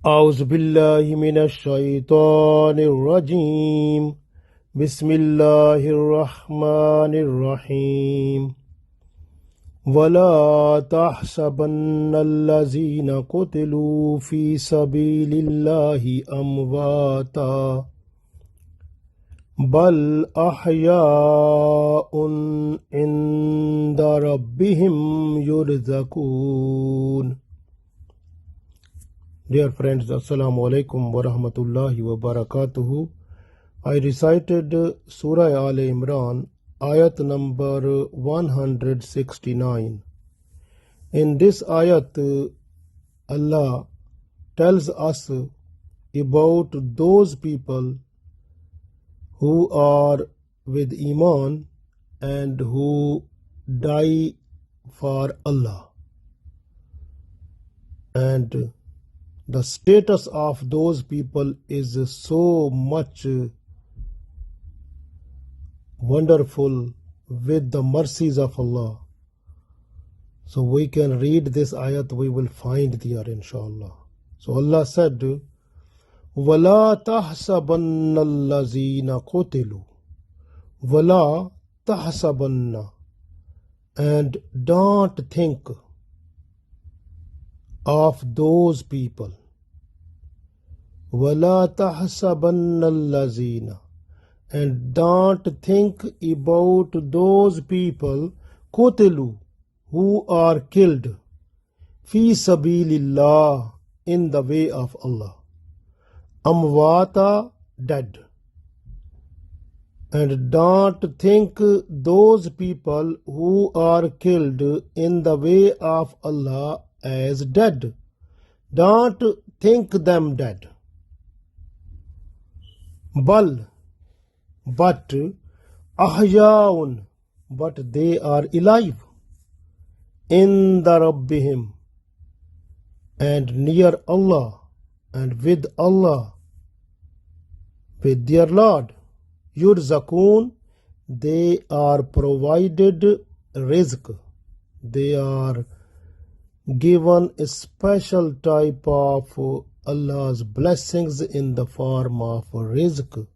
أعوذ بالله من الشيطان الرجيم بسم الله الرحمن الرحيم ولا تحسبن الذين قتلوا في سبيل الله أمواتا بل أحياء عند ربهم يرزقون. Dear friends, Assalamu alaikum wa rahmatullahi wa barakatuhu. I recited Surah al-Imran, ayat number 169. In this ayat, Allah tells us about those people who are with Iman and who die for Allah. And the status of those people is so much wonderful with the mercies of Allah. So we can read this ayat, we will find there inshallah. So Allah said, وَلَا تَحْسَبَنَّ الَّذِينَ قُتِلُوا وَلَا تَحْسَبَنَّ, and don't think of those people. وَلَا تَحْسَبَنَّ الَّذِينَ, and don't think about those people قُتِلُوا, who are killed فِي سَبِيلِ اللَّهِ, in the way of Allah. أَمْوَاتًا, dead. And don't think those people who are killed in the way of Allah as dead. Don't think them dead. Bal, but ahyaun, but they are alive. In the Rabbihim, and near Allah, and with Allah, with their Lord. Yurzakun, they are provided rizq. They are given a special type of Allah's blessings in the form of rizq.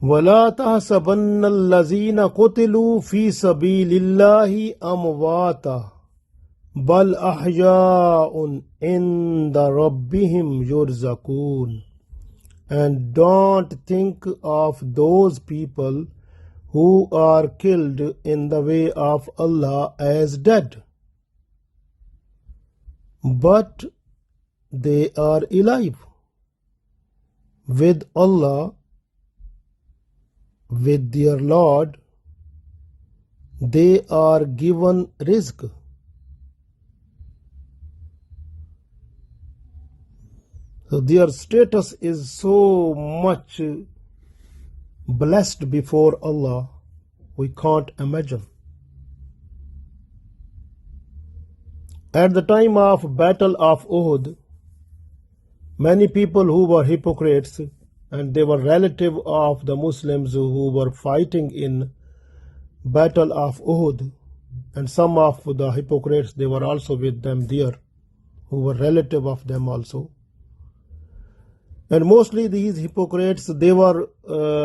وَلَا تَحْسَبَنَّ الَّذِينَ قُتِلُوا فِي سَبِيلِ اللَّهِ أَمْوَاتًا بَلْ أَحْيَاءٌ عِنْدَ رَبِّهِمْ يُرْزَقُونَ. And don't think of those people who are killed in the way of Allah as dead, but they are alive with Allah, with their Lord. They are given rizq. So their status is so much blessed before Allah, we can't imagine. At the time of Battle of Uhud, many people who were hypocrites, and they were relative of the Muslims who were fighting in Battle of Uhud, and some of the hypocrites, they were also with them there, who were relative of them also. And mostly these hypocrites, they were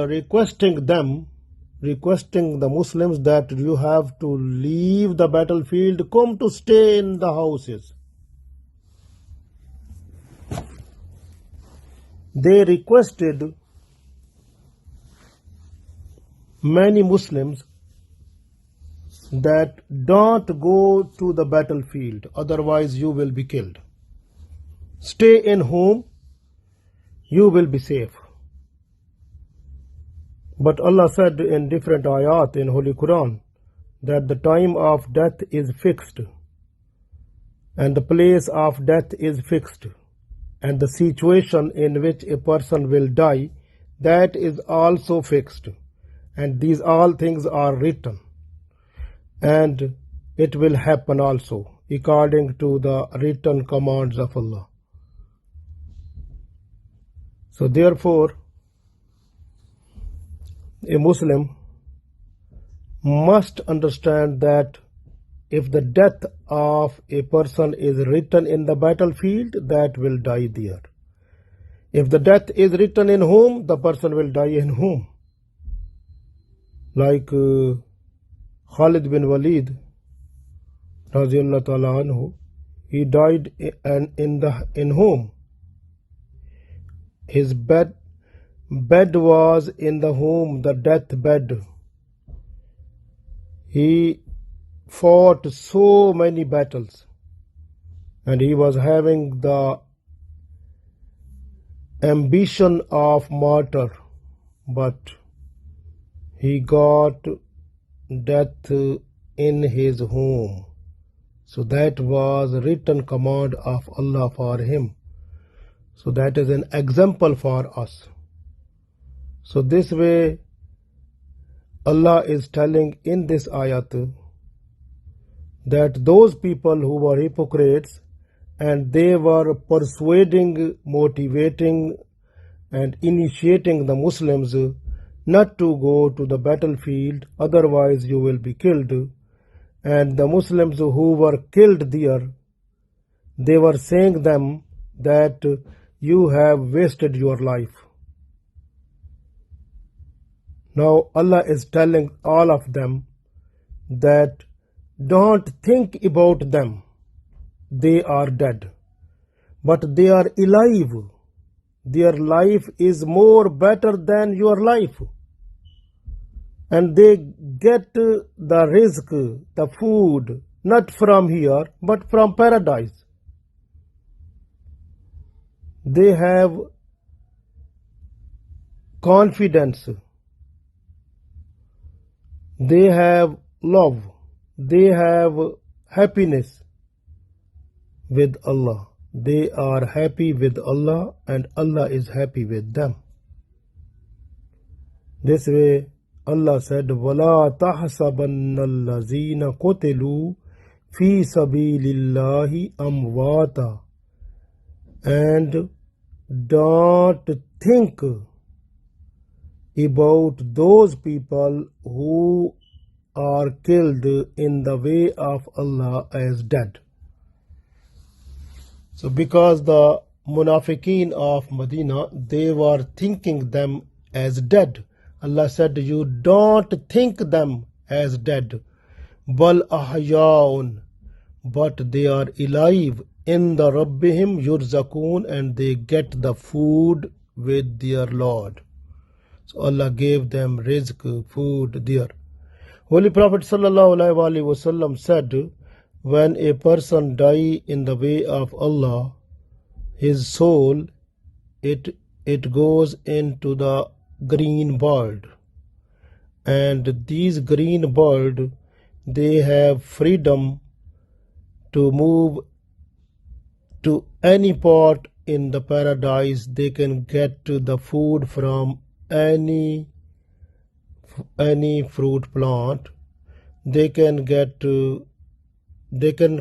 requesting the Muslims that you have to leave the battlefield, come to stay in the houses. They requested many Muslims that don't go to the battlefield, otherwise you will be killed. Stay in home, you will be safe. But Allah said in different ayat in Holy Quran that the time of death is fixed, and the place of death is fixed, and the situation in which a person will die, that is also fixed. And these all things are written, and it will happen also according to the written commands of Allah. So therefore, a Muslim must understand that if the death of a person is written in the battlefield, that will die there. If the death is written in home, the person will die in home. Like Khalid bin Walid, Radiallahu Ta'ala anhu, he died in home. His bed was in the home, the death bed. He fought so many battles, and he was having the ambition of martyr, but he got death in his home. So that was a written command of Allah for him. So that is an example for us. So this way Allah is telling in this ayat that those people who were hypocrites and they were persuading, motivating and initiating the Muslims not to go to the battlefield, otherwise you will be killed. And the Muslims who were killed there, they were saying them that you have wasted your life. Now Allah is telling all of them that don't think about them. They are dead, but they are alive. Their life is more better than your life. And they get the rizq, the food, not from here, but from paradise. They have confidence. They have love. They have happiness with Allah. They are happy with Allah and Allah is happy with them. This way Allah said, وَلَا تَحْسَبَنَّ الَّذِينَ قُتِلُوا فِي سَبِيلِ اللَّهِ أَمْوَاتًا. And don't think about those people who are killed in the way of Allah as dead. So because the munafiqeen of Medina, they were thinking them as dead. Allah said, you don't think them as dead. Bal ahyaun, but they are alive. In the Rabbihim yurzakun, and they get the food with their Lord. So Allah gave them rizq, food there. Holy Prophet ﷺ said, when a person die in the way of Allah, his soul, it goes into the green bird. And these green bird, they have freedom to move to any part in the paradise. They can get the food from any fruit plant. They can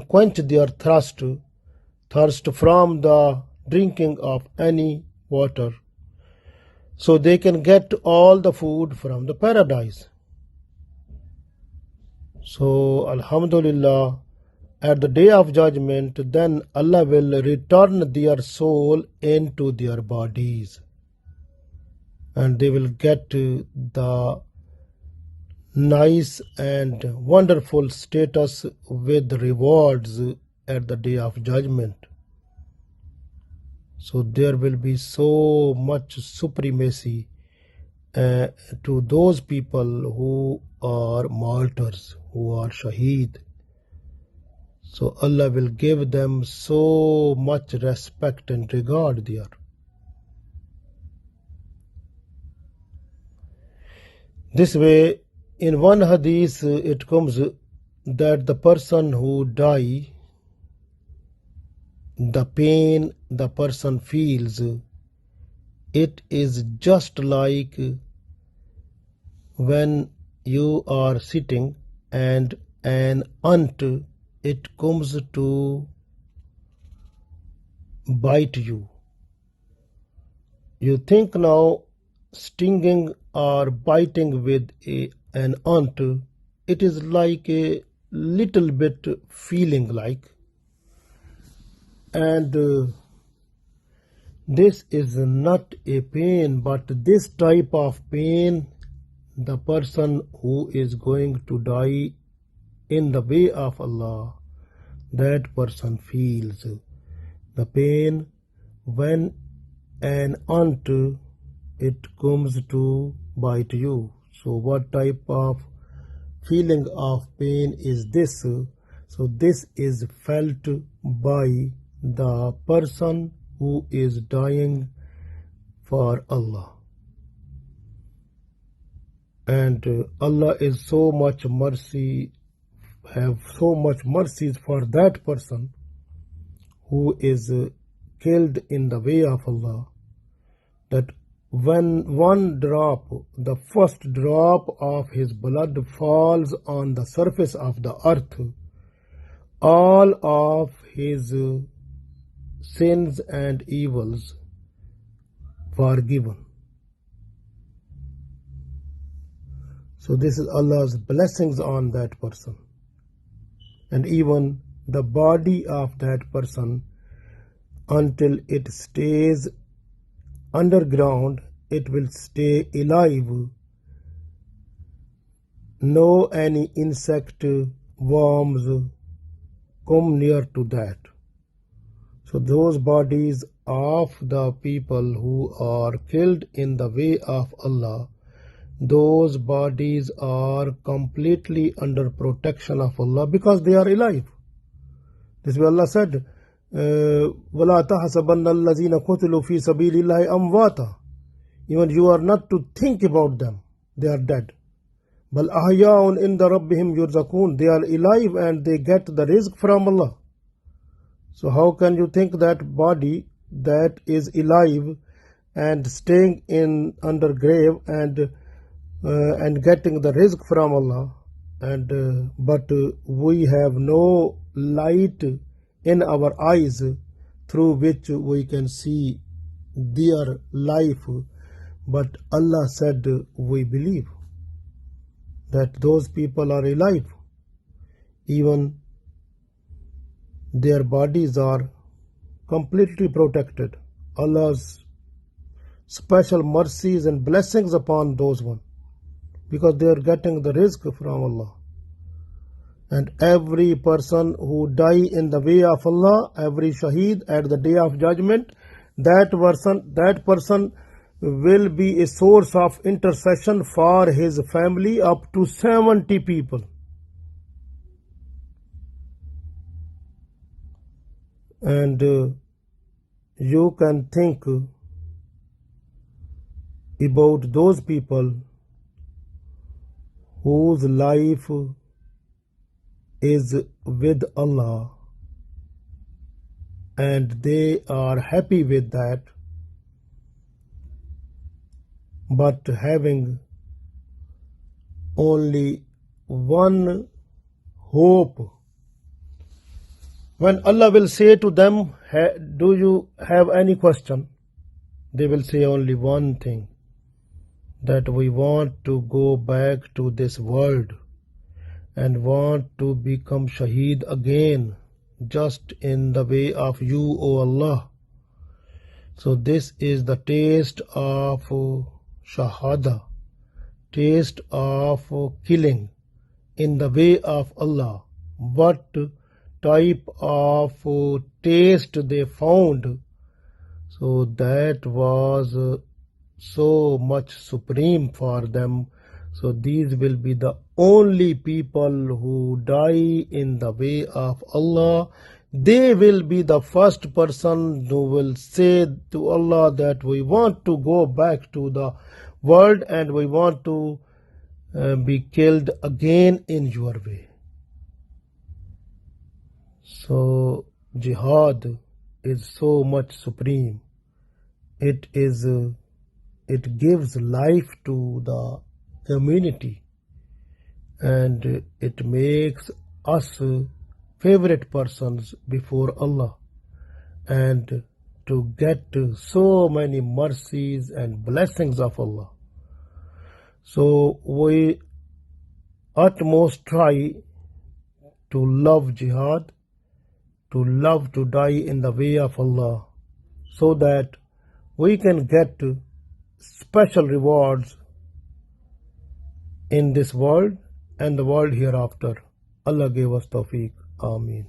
quench their thirst from the drinking of any water. So they can get all the food from the paradise. So Alhamdulillah, at the day of judgment, then Allah will return their soul into their bodies. And they will get the nice and wonderful status with rewards at the day of judgment. So there will be so much supremacy to those people who are martyrs, who are shaheed. So Allah will give them so much respect and regard there. This way, in one hadith it comes that the person who die, the pain the person feels, it is just like when you are sitting and an ant, it comes to bite you. You think now stinging or biting with an ant, it is like little bit feeling like, and this is not a pain, but this type of pain, the person who is going to die in the way of Allah, that person feels the pain when an ant it comes to bite you. So what type of feeling of pain is this? So this is felt by the person who is dying for Allah. And Allah is so much mercy, have so much mercies for that person who is killed in the way of Allah, that when one drop, the first drop of his blood falls on the surface of the earth, all of his sins and evils forgiven. So this is Allah's blessings on that person. And even the body of that person, until it stays underground, it will stay alive. No any insect, worms come near to that. So those bodies of the people who are killed in the way of Allah, those bodies are completely under protection of Allah because they are alive. This is why Allah said, وَلَا تَحْسَبَنَّ الَّذِينَ قُتِلُوا فِي سَبِيلِ اللَّهِ أَمْوَاتًا. Even you are not to think about them, they are dead. بَلْ أَحْيَاءٌ عِنْدَ رَبِّهِمْ يُرْزَقُونَ. They are alive and they get the rizq from Allah. So how can you think that body that is alive and staying in under grave and getting the rizq from Allah, and but we have no light in our eyes through which we can see their life, but Allah said we believe that those people are alive, even their bodies are completely protected. Allah's special mercies and blessings upon those ones, because they are getting the rizq from Allah. And every person who die in the way of Allah, every shaheed at the day of judgment, that person will be a source of intercession for his family, up to 70 people. And you can think about those people whose life is with Allah and they are happy with that, but having only one hope. When Allah will say to them, do you have any question? They will say only one thing, that we want to go back to this world and want to become shaheed again, just in the way of you, O Allah. So this is the taste of shahada, taste of killing in the way of Allah. What type of taste they found? So that was so much supreme for them. So these will be the only people who die in the way of Allah. They will be the first person who will say to Allah that we want to go back to the world and we want to be killed again in your way. So jihad is so much supreme. It gives life to the community, and it makes us favorite persons before Allah, and to get so many mercies and blessings of Allah. So we utmost try to love jihad, to love to die in the way of Allah, so that we can get special rewards in this world and the world hereafter. Allah gave us tawfiq. Ameen.